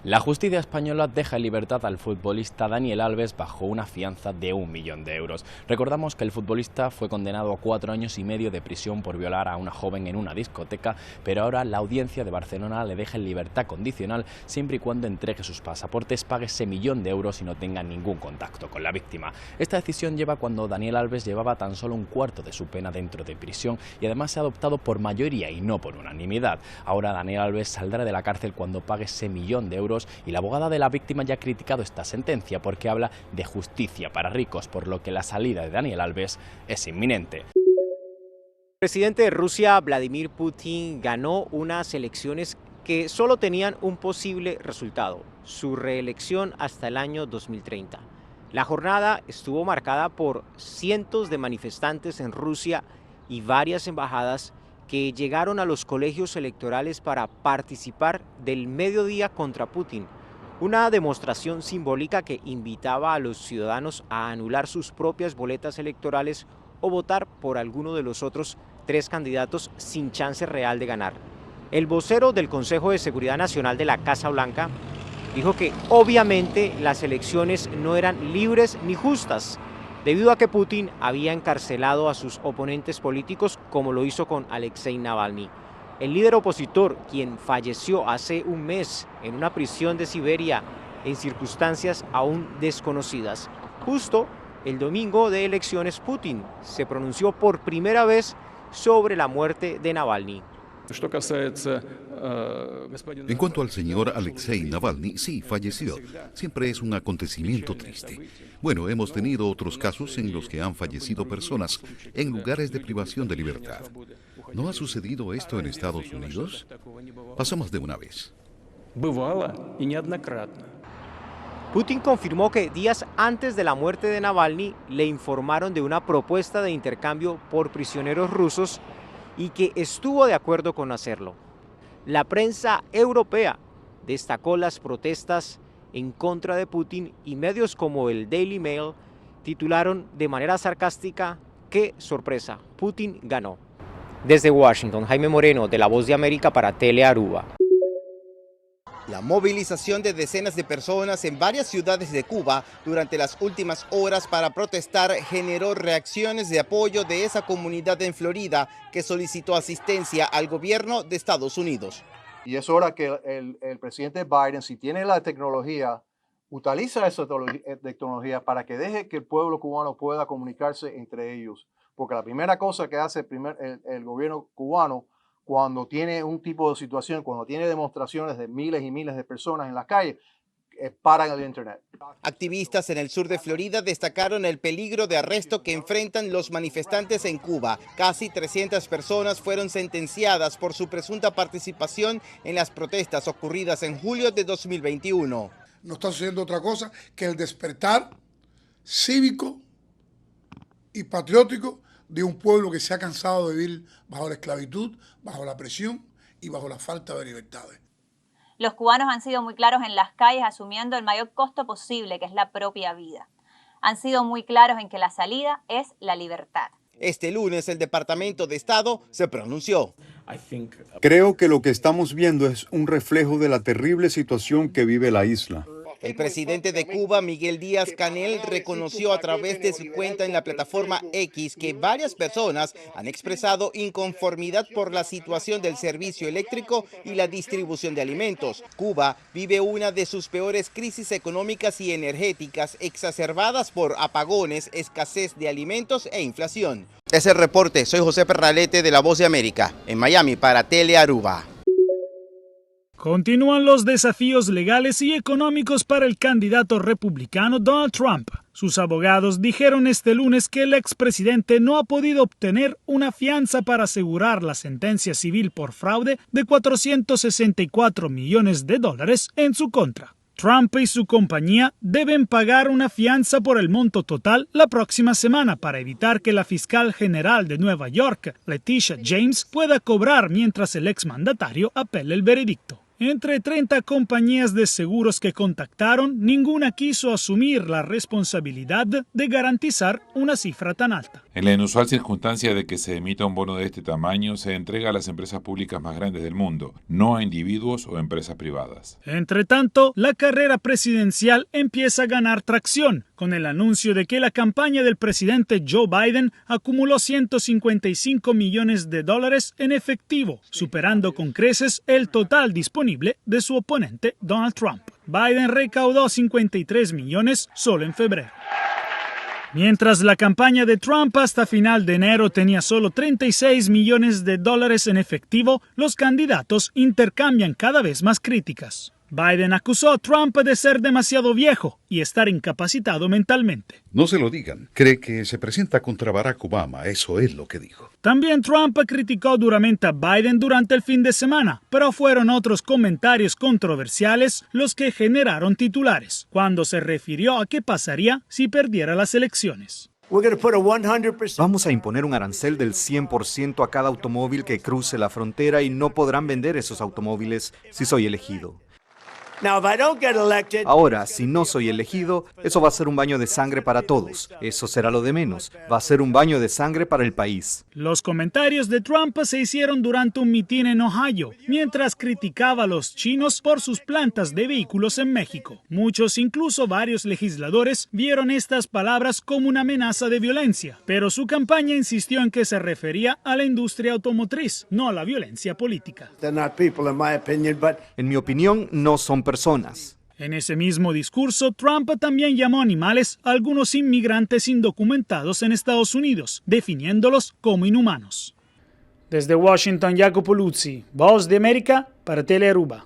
La justicia española deja en libertad al futbolista Daniel Alves bajo una fianza de 1 millón de euros. Recordamos que el futbolista fue condenado a 4 años y medio de prisión por violar a una joven en una discoteca, pero ahora la audiencia de Barcelona le deja en libertad condicional siempre y cuando entregue sus pasaportes, pague ese 1 millón de euros y no tenga ningún contacto con la víctima. Esta decisión lleva cuando Daniel Alves llevaba tan solo un cuarto de su pena dentro de prisión y además se ha adoptado por mayoría y no por unanimidad. Ahora Daniel Alves saldrá de la cárcel cuando pague ese 1 millón de euros y la abogada de la víctima ya ha criticado esta sentencia porque habla de justicia para ricos, por lo que la salida de Daniel Alves es inminente. El presidente de Rusia, Vladimir Putin, ganó unas elecciones que solo tenían un posible resultado: su reelección hasta el año 2030. La jornada estuvo marcada por cientos de manifestantes en Rusia y varias embajadas que llegaron a los colegios electorales para participar del mediodía contra Putin, una demostración simbólica que invitaba a los ciudadanos a anular sus propias boletas electorales o votar por alguno de los otros 3 candidatos sin chance real de ganar. El vocero del Consejo de Seguridad Nacional de la Casa Blanca dijo que obviamente las elecciones no eran libres ni justas, debido a que Putin había encarcelado a sus oponentes políticos como lo hizo con Alexei Navalny, el líder opositor, quien falleció hace un mes en una prisión de Siberia en circunstancias aún desconocidas. Justo el domingo de elecciones, Putin se pronunció por primera vez sobre la muerte de Navalny. En cuanto al señor Alexei Navalny, sí, falleció. Siempre es un acontecimiento triste. Bueno, hemos tenido otros casos en los que han fallecido personas en lugares de privación de libertad. ¿No ha sucedido esto en Estados Unidos? Pasó más de una vez. Putin confirmó que días antes de la muerte de Navalny le informaron de una propuesta de intercambio por prisioneros rusos y que estuvo de acuerdo con hacerlo. La prensa europea destacó las protestas en contra de Putin y medios como el Daily Mail titularon de manera sarcástica: ¡qué sorpresa! Putin ganó. Desde Washington, Jaime Moreno, de La Voz de América para Telearuba. La movilización de decenas de personas en varias ciudades de Cuba durante las últimas horas para protestar generó reacciones de apoyo de esa comunidad en Florida que solicitó asistencia al gobierno de Estados Unidos. Y es hora que el presidente Biden, si tiene la tecnología, utiliza esa tecnología para que deje que el pueblo cubano pueda comunicarse entre ellos. Porque la primera cosa que hace el gobierno cubano cuando tiene un tipo de situación, cuando tiene demostraciones de miles y miles de personas en las calles, paran el internet. Activistas en el sur de Florida destacaron el peligro de arresto que enfrentan los manifestantes en Cuba. Casi 300 personas fueron sentenciadas por su presunta participación en las protestas ocurridas en julio de 2021. No está sucediendo otra cosa que el despertar cívico y patriótico de un pueblo que se ha cansado de vivir bajo la esclavitud, bajo la presión y bajo la falta de libertades. Los cubanos han sido muy claros en las calles asumiendo el mayor costo posible, que es la propia vida. Han sido muy claros en que la salida es la libertad. Este lunes el Departamento de Estado se pronunció. Creo que lo que estamos viendo es un reflejo de la terrible situación que vive la isla. El presidente de Cuba, Miguel Díaz-Canel, reconoció a través de su cuenta en la plataforma X que varias personas han expresado inconformidad por la situación del servicio eléctrico y la distribución de alimentos. Cuba vive una de sus peores crisis económicas y energéticas, exacerbadas por apagones, escasez de alimentos e inflación. Es el reporte. Soy José Perralete de La Voz de América, en Miami para Telearuba. Continúan los desafíos legales y económicos para el candidato republicano Donald Trump. Sus abogados dijeron este lunes que el expresidente no ha podido obtener una fianza para asegurar la sentencia civil por fraude de $464 millones en su contra. Trump y su compañía deben pagar una fianza por el monto total la próxima semana para evitar que la fiscal general de Nueva York, Letitia James, pueda cobrar mientras el exmandatario apele el veredicto. Entre 30 compañías de seguros que contactaron, ninguna quiso asumir la responsabilidad de garantizar una cifra tan alta. En la inusual circunstancia de que se emita un bono de este tamaño, se entrega a las empresas públicas más grandes del mundo, no a individuos o empresas privadas. Entre tanto, la carrera presidencial empieza a ganar tracción, con el anuncio de que la campaña del presidente Joe Biden acumuló $155 millones en efectivo, superando con creces el total disponible de su oponente Donald Trump. Biden recaudó 53 millones solo en febrero. Mientras la campaña de Trump hasta final de enero tenía solo 36 millones de dólares en efectivo, los candidatos intercambian cada vez más críticas. Biden acusó a Trump de ser demasiado viejo y estar incapacitado mentalmente. No se lo digan. Cree que se presenta contra Barack Obama. Eso es lo que dijo. También Trump criticó duramente a Biden durante el fin de semana, pero fueron otros comentarios controversiales los que generaron titulares, cuando se refirió a qué pasaría si perdiera las elecciones. Vamos a imponer un arancel del 100% a cada automóvil que cruce la frontera y no podrán vender esos automóviles si soy elegido. Ahora, si no soy elegido, eso va a ser un baño de sangre para todos. Eso será lo de menos. Va a ser un baño de sangre para el país. Los comentarios de Trump se hicieron durante un mitin en Ohio, mientras criticaba a los chinos por sus plantas de vehículos en México. Muchos, incluso varios legisladores, vieron estas palabras como una amenaza de violencia, pero su campaña insistió en que se refería a la industria automotriz, no a la violencia política. En mi opinión, no son personas. En ese mismo discurso, Trump también llamó animales a algunos inmigrantes indocumentados en Estados Unidos, definiéndolos como inhumanos. Desde Washington, Jacopo Luzzi, Voz de América, para Telearuba.